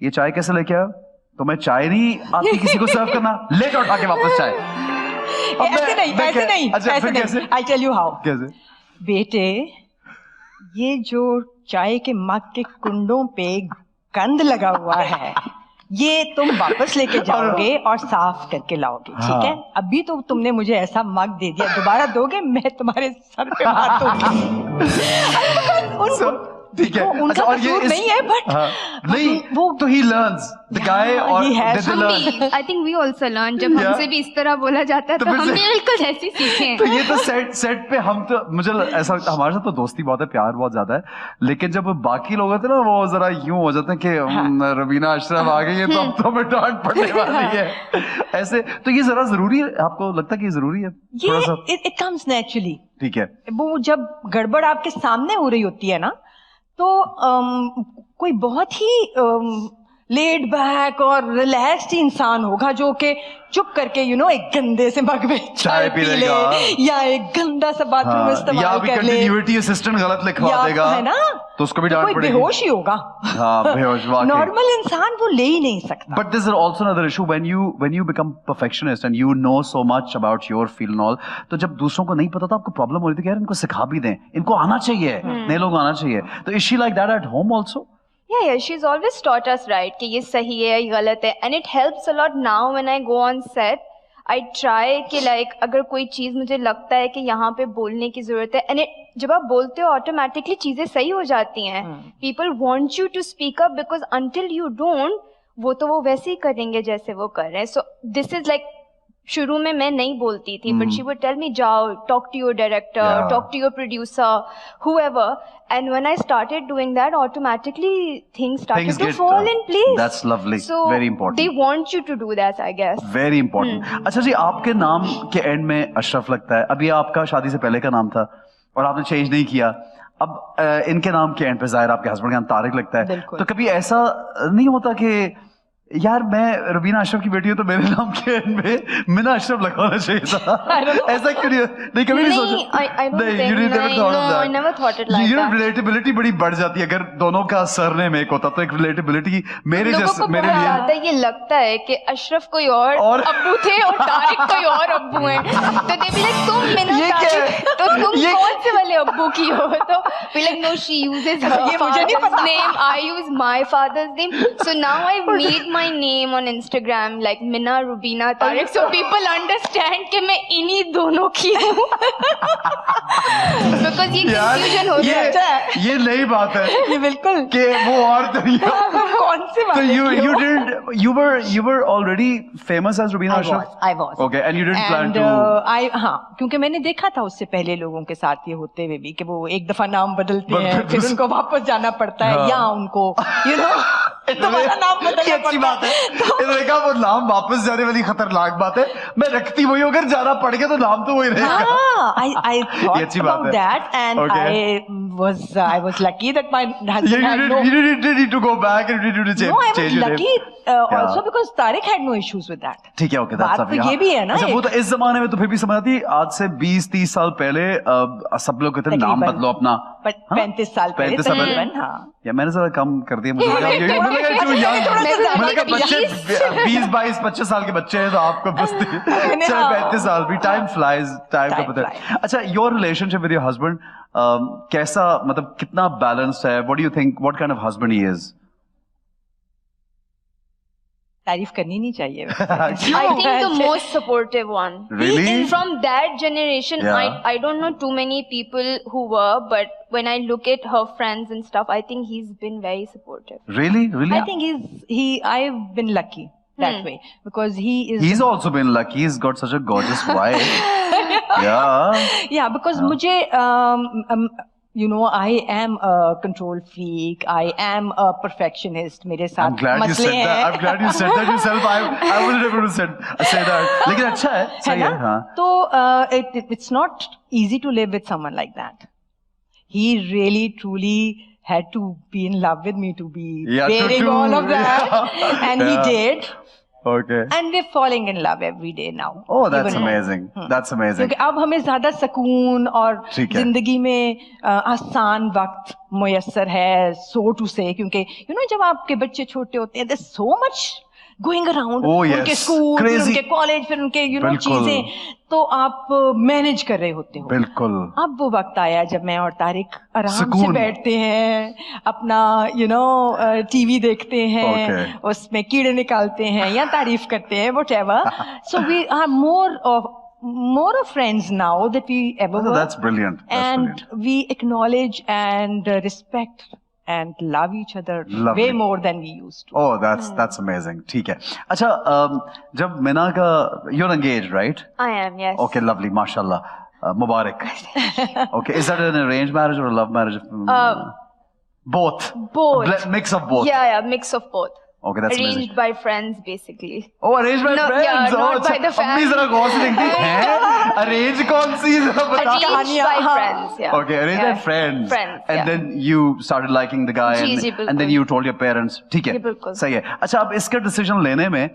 ये चाय कैसे लेके आया? तो मैं चाय नहीं आती किसी को सर्व करना, लेकर उठा के वापस चाय। ऐसे नहीं। अच्छा, ऐसे फिर कैसे? नहीं। I'll tell you how. कैसे? बेटे, ये जो चाय के मग के कुंडों पे गंद लगा हुआ है, ये तुम वापस लेके जाओगे और साफ करके लाओगे, ठीक है? अभी तो तुमने मुझे ऐसा मग दे दिया, दोबारा दोगे मैं तुम्हारे सर पे मार दूंगी। ठीक है, उनका कसूर नहीं है, बट नहीं वो तो he learns the guy और they learn. I think we also learn जब हमसे भी इस तरह बोला जाता है तो हम भी बिल्कुल ऐसे सीखे हैं। तो ये तो सेट पे हम तो मुझे ऐसा लगता है हमारे साथ तो दोस्ती बहुत है, प्यार बहुत ज्यादा है, लेकिन जब बाकी लोग होते हैं ना वो जरा यूं हो जाते हैं कि रवीना अशरफ आ गई है तो अब तो हमें डांट पड़ने वाली है ऐसे। तो ये जरा जरूरी है, आपको लगता है कि ये जरूरी है थोड़ा सा? It comes naturally. ठीक है, वो जब गड़बड़ आपके सामने हो रही होती है ना, तो कोई बहुत ही लेड बैक और रिलैक्स्ड इंसान होगा जो कि चुप करके एक गंदे से मग में चाय पी ले, या एक गंदा सा बाथरूम इस्तेमाल कर ले, कंटिन्यूटी असिस्टेंट गलत लिखवा देगा, है ना, तो उसको भी डांट पड़ेगी। बेहोश ही होगा। बेहोश वाकई। नॉर्मल इंसान वो ले ही नहीं सकता। But there's also another issue when you become perfectionist and you know so much about your field and all, तो जब दूसरों को नहीं पता तो आपको प्रॉब्लम हो रही थी कि यार इनको सिखा भी दें, इनको आना चाहिए, नए लोग आना चाहिए। तो is she like that at home also? Yeah, she's always taught us right कि ये सही है, ये गलत है, and it helps a lot now when I go on set. I try कि like अगर कोई चीज मुझे लगता है कि यहाँ पे बोलने की जरूरत है, and जब आप बोलते हो ऑटोमेटिकली चीजें सही हो जाती हैं। People want you to speak up because until you don't, वो वैसे ही करेंगे जैसे वो कर रहे हैं। So this is like शुरू में मैं नहीं बोलती थी, but she would tell me जाओ, talk to your director, talk to your producer, whoever. And when I started doing that, automatically things started to fall in place. That's lovely. So very important. They want you to do that, I guess. Very important. अच्छा जी, आपके नाम के and में अशरफ लगता है, अभी आपका शादी से पहले का नाम था और आपने चेंज नहीं किया, अब इनके नाम के एंड पे जाहिर आपके हस्बैंड का नाम तारिक लगता है, तो कभी ऐसा नहीं होता कि यार मैं रवीना अशरफ की बेटी हूँ तो मेरे नाम के एंड में मिना अशरफ लगाना चाहिए था? ऐसा क्यों नहीं कभी नहीं सोचा? I never thought it like that. Relatability बड़ी बढ़ जाती है अगर दोनों का सरनेम एक होता, तो एक रिलेटेबिलिटी मेरे लिए ये लगता है कि अशरफ कोई और अब्बू थे और तारिक कोई और अब्बू हैं, तो दे बी लाइक तुम मिना तारिक तो तुम कौन से वाले अब्बू की हो? तो be like no, she uses her father's name, I use my father's name, so now I've made my name on Instagram like Mina Rubina Tariq, so people understand कि मैं इन्हीं दोनों की हूँ। Because ये confusion हो जाता है। ये नई बात है। ये बिल्कुल कि वो और कौन से बात? So you were already famous as Rubina Ashraf? I was. Okay, and you didn't plan to? हाँ, क्योंकि मैंने देखा था उससे पहले लोगों के साथ ये होते हुए भी कि वो एक दफा नाम बदलते हैं, फिर उनको वापस जाना पड़ता है, या उनको दोबारा नाम बदलना पड़ता है। इन्होंने कहा वो नाम वापस जाने वाली खतरनाक बात है, मैं रखती वही, अगर जाना पड़ गया तो नाम तो वही रहेगा। I thought about that and I was lucky that my husband had no. You didn't need to go back and you didn't change. No, I was lucky also because Tariq had no issues with that. ठीक है, okay, that's बात तो ये भी है ना। अच्छा, वो तो इस जमाने में तो फिर भी समझ आती, आज से 20-30 साल पहले सब लोग कहते हैं नाम बदलो अपना। 35 साल पहले तकरीबन, हाँ। या मैंने जरा कम कर दिया, मुझे बच्चे 20-22-25 साल के बच्चे हैं तो आपको बस 35 साल भी, टाइम फ्लाइज, टाइम का पता है। अच्छा, your relationship with your husband कैसा, मतलब कितना बैलेंस्ड है? What do you think, what kind of husband he is? तारीफ करनी नहीं चाहिए। I think the most supportive one. Really? From that generation, I don't know too many people who were, but when I look at her friends and stuff, I think he's been very supportive. Really? I think I've been lucky that way because he's also been lucky. He's got such a gorgeous wife. Yeah, because मुझे I am a control freak. I am a perfectionist. मेरे साथ मसले हैं। I'm glad you said that yourself. I wasn't able to say that. लेकिन अच्छा है, सही है, हाँ। तो it's not easy to live with someone like that. He really truly had to be in love with me to be bearing all of that, and he did. Okay. And we're falling in love every day now. Oh, that's Even more. amazing. That's amazing. क्योंकि अब हमें ज्यादा सुकून और ठीक है। जिंदगी में आसान वक्त मुयस्सर है, so to say, क्योंकि जब आपके बच्चे छोटे होते हैं, there's so much going around. Oh, yes. उनके स्कूल, फिर Crazy. उनके कॉलेज, फिर उनके बिल्कुल। चीजें, तो आप मैनेज कर रहे होते हो। बिल्कुल। अब वो वक्त आया जब मैं और तारिक आराम से सुकून। बैठते हैं, अपना टीवी देखते हैं, Okay. उसमें कीड़े निकालते हैं या तारीफ करते हैं, whatever. So we are more of friends now that we ever were. That's brilliant. That's And brilliant. we acknowledge and respect and love each other Lovely. way more than we used to. Oh, that's amazing. ठीक है. अच्छा, जब मीना का you're engaged, right? I am, yes. Okay, lovely. Mashallah. Mubarak. Okay, is that an arranged marriage or a love marriage? Both. Both. Mix of both. Yeah, mix of both. Okay, that's Arranged amazing. by friends, basically. Oh, arranged by No, friends. yeah, not by the अम्मी family. जरा गौर से देखती हैं. Arrange कौन सी जरा बता. Arranged कहानियाँ, by हाँ. friends, yeah. Okay, arranged by Yeah. friends. Friends, And yeah. then you started liking the guy. Ji, and, ji, and then बिल्कुल. you told your parents. ठीक है. जी, बिल्कुल. सही है. अच्छा, अब इसका डिसीजन लेने में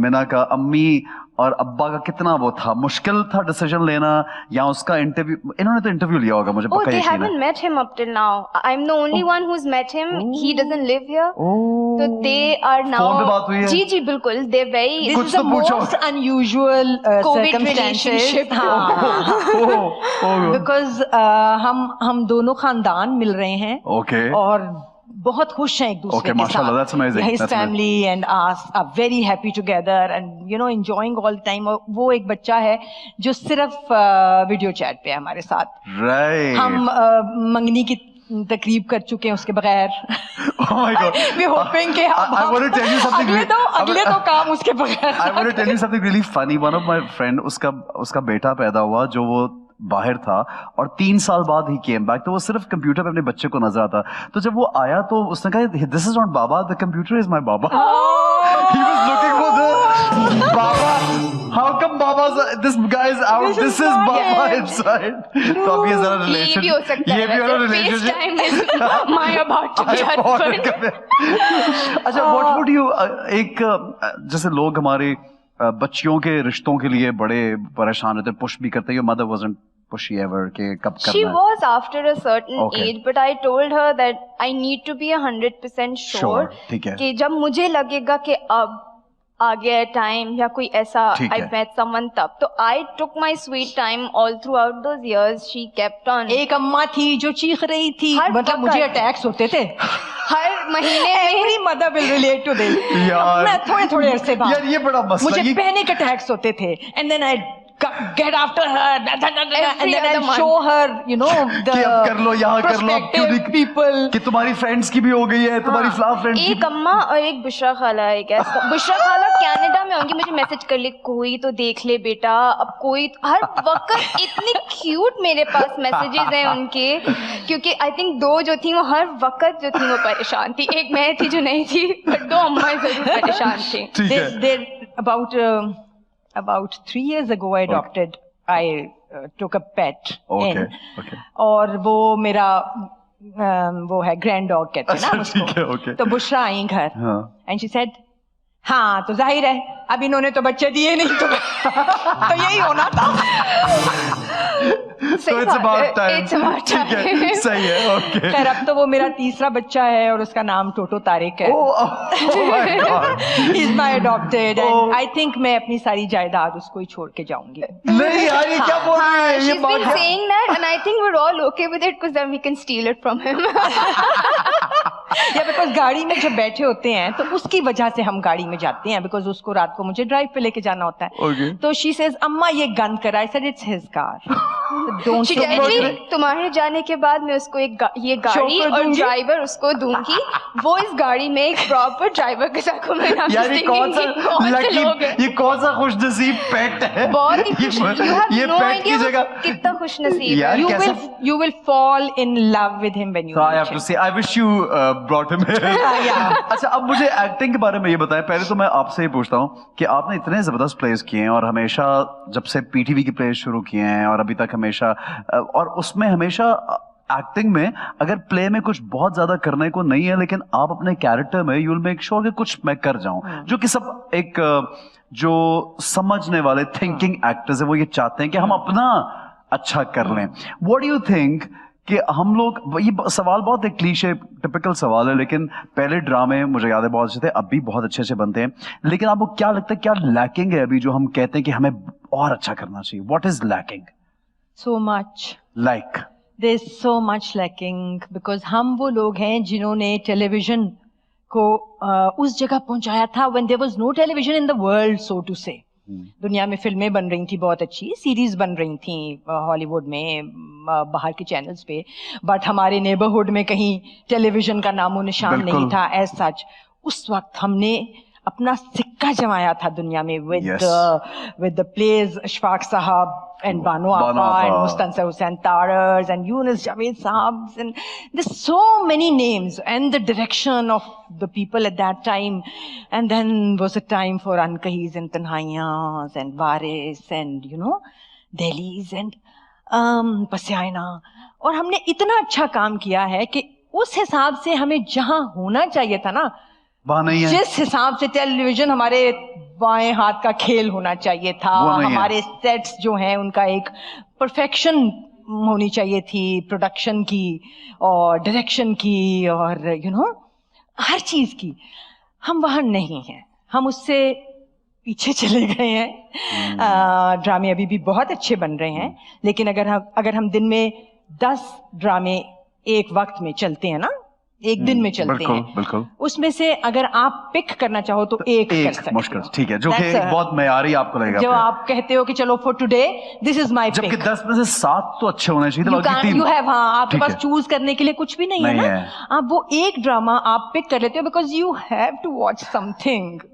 मीना का अम्मी और अब्बा का कितना वो था, मुश्किल था डिसीजन लेना, या उसका इंटरव्यू, इन्होंने तो इंटरव्यू लिया होगा, मुझे Oh, पक्का they यकीन haven't है. met him up till now. I'm the only one who's met him. He doesn't live here. Oh. So they are now. Phone पे बात हुई है? जी जी बिल्कुल. They're very. This कुछ is the तो पूछो. most unusual COVID circumstances. relationship. Oh. Because हम दोनों खानदान मिल रहे हैं Okay. और बहुत खुश हैं एक दूसरे Okay, के mashallah, साथ. that's amazing, His that's family and us are very happy together and enjoying all the time. और वो एक बच्चा है जो सिर्फ वीडियो चैट पे है हमारे साथ. Right. हम मंगनी की तकरीब कर चुके हैं उसके बगैर. Oh my God. We hoping कि I want to tell you something. अगले दो काम उसके बगैर. I want to tell you something really funny. One of my friend, उसका बेटा पैदा हुआ जो वो बाहर था और 3 साल बाद ही केम बैक, तो वो सिर्फ कंप्यूटर पे अपने बच्चे को नजर आता. तो जब वो आया तो उसने कहा this is not Baba, the computer is my Baba. He was looking for the Baba. How come Baba? This guy is out. This is Baba inside. तो अब ये जरा ये रिलेशन, भी हो सकता है. ये भी हो वैसे FaceTime is my about to be husband. अच्छा, what would you एक जैसे लोग हमारे बच्चियों के रिश्तों के लिए बड़े परेशान रहते, पुश भी करते हैं. Your mother wasn't pushy ever कि कब करना She है. was after a certain Okay. age, but I told her that I need to be 100% sure ठीक है. कि जब मुझे लगेगा कि अब आ गया है टाइम या कोई ऐसा ठीक I है. met someone तब, तो I took my sweet time all throughout those years. She kept on. एक अम्मा थी जो चीख रही थी, हर मतलब वक्त. मुझे अटैक्स होते थे. हर महीने में Every mother will relate to this. यार. मैं थोड़े अरसे बाद यार ये बड़ा मसला, मुझे ये पैनिक अटैक्स होते थे, and then I get after her, and Every then other I month. show her, the कि अब कर लो, यहाँ कर लो, अब क्यों prospective people. कि तुम्हारी फ्रेंड्स की भी हो गई है, तुम्हारी फ्लावर फ्रेंड की. एक अम्मा और एक बुशरा खाला है. क्या बुशरा खाला कनाडा में होंगी, मुझे मैसेज कर ले कोई तो देख ले बेटा, अब कोई हर वक्त इतनी क्यूट मेरे पास मैसेजेस हैं उनके, क्योंकि आई थिंक दो जो थी वो हर वक्त जो थी वो परेशान थी. एक मैं थी जो नहीं थी, बट 2 अम्मा जरूर परेशान थी. ठीक है. They're about 3 years ago I adopted. I took a pet Okay, in. okay. और वो मेरा वो है ग्रैंड डॉग कहते हैं ना अच्छा, ठीक है, उसको. okay. तो बुशरा आई घर हाँ. एंड शी सेड हाँ तो जाहिर है अब इन्होंने तो बच्चे दिए नहीं तो तो यही होना था. So it's about time. It's about ठीक है, time. सही है. Okay. खैर अब तो वो मेरा तीसरा बच्चा है और उसका नाम टोटो तारिक है. Oh my God. He is my adopted Oh. and I think मैं अपनी सारी जायदाद उसको ही छोड़ के जाऊंगी. नहीं यार, ये क्या बोल रही है? ये She's been बात saying that and I think we're all okay with it because then we can steal it from him. या बिकॉज गाड़ी में जब बैठे होते हैं तो उसकी वजह से हम गाड़ी में जाते हैं, बिकॉज उसको रात को मुझे ड्राइव पे लेके जाना होता है. Okay. तो शी सेज अम्मा ये गन करा. I said it's his car. Don't She told me, तुम्हारे जाने के बाद मैं उसको ये गाड़ी Chauffeur और दूंगी? ड्राइवर उसको दूंगी. वो इस गाड़ी में एक प्रॉपर ड्राइवर के साथ घूमेगा. यार, ये कौन सा लोग हैं. ये कौन सा खुशनसीब पेट है? बहुत ही खुश. You have ये no पेट की idea जगह वो कितना खुशनसीब यार, है. you will fall in love with him when you So I meet have to him. say, I wish you brought him here. Yeah. अच्छा, अब मुझे एक्टिंग के बारे में ये बताएं. पहले तो मैं आपसे ही पूछता हूँ कि आपने इतने जबरदस्त प्लेस किए हैं और हमेशा जब से पीटीवी के प्लेस शुरू किए हैं और अभी तक हमेशा, और उसमें हमेशा एक्टिंग में अगर प्ले में कुछ बहुत ज्यादा करने को नहीं है, लेकिन आप अपने कैरेक्टर में यू विल मेक श्योर कि कुछ मैं कर जाऊं, जो कि सब एक जो समझने वाले थिंकिंग एक्टर्स है वो ये चाहते हैं कि हम अपना अच्छा कर लें. व्हाट डू यू थिंक कि हम लोग, ये सवाल बहुत एक क्लीशे टिपिकल सवाल है, लेकिन पहले ड्रामे मुझे याद है बहुत अच्छे थे, अब भी बहुत अच्छे अच्छे बनते हैं, लेकिन आपको क्या लगता है क्या लैकिंग है अभी जो हम कहते हैं कि हमें और अच्छा करना चाहिए? What is lacking? So much. Like There's so much lacking because हम वो लोग हैं जिन्होंने टेलीविजन को उस जगह पहुंचाया था when there was no television in the world, so to say. दुनिया में फिल्में बन रही थी बहुत अच्छी, सीरीज बन रही थी हॉलीवुड में, बाहर के चैनल्स पे, बट हमारे नेबरहुड में कहीं टेलीविजन का नामो निशान नहीं था एज सच. उस वक्त हमने अपना सिक्का जमाया था दुनिया में with the plays अशफाक साहब and Banu Appa and Mustansar Hussain Tarars and Yunus Javed Sahabs, and there's so many names, and the direction of the people at that time. And then was a time for Ankahis and Tanhaiyas and Waris and Delhis and Pasyaina. और हमने इतना अच्छा काम किया है कि उस हिसाब से हमें जहां होना चाहिए था ना, नहीं है. जिस हिसाब से टेलीविजन हमारे बाएं हाथ का खेल होना चाहिए था, हमारे सेट्स जो हैं उनका एक परफेक्शन होनी चाहिए थी, प्रोडक्शन की और डायरेक्शन की और हर चीज की. हम वहां नहीं हैं, हम उससे पीछे चले गए हैं. ड्रामे अभी भी बहुत अच्छे बन रहे हैं, लेकिन अगर हम दिन में 10 ड्रामे एक वक्त में चलते हैं ना, एक दिन में चलते हैं, बिल्कुल. उसमें से अगर आप पिक करना चाहो तो एक कर सकते मुश्किल, हो. ठीक है, जो कि बहुत मयारी आपको लगेगा, जो आप कहते हो कि चलो for today this is my pick, जबकि 10 में से 7 तो अच्छे होने चाहिए, बाकी 3 यू हैव, आपके पास चूज करने के लिए कुछ भी नहीं है ना. आप वो एक ड्रामा आप पिक कर लेते हो because you have to watch something.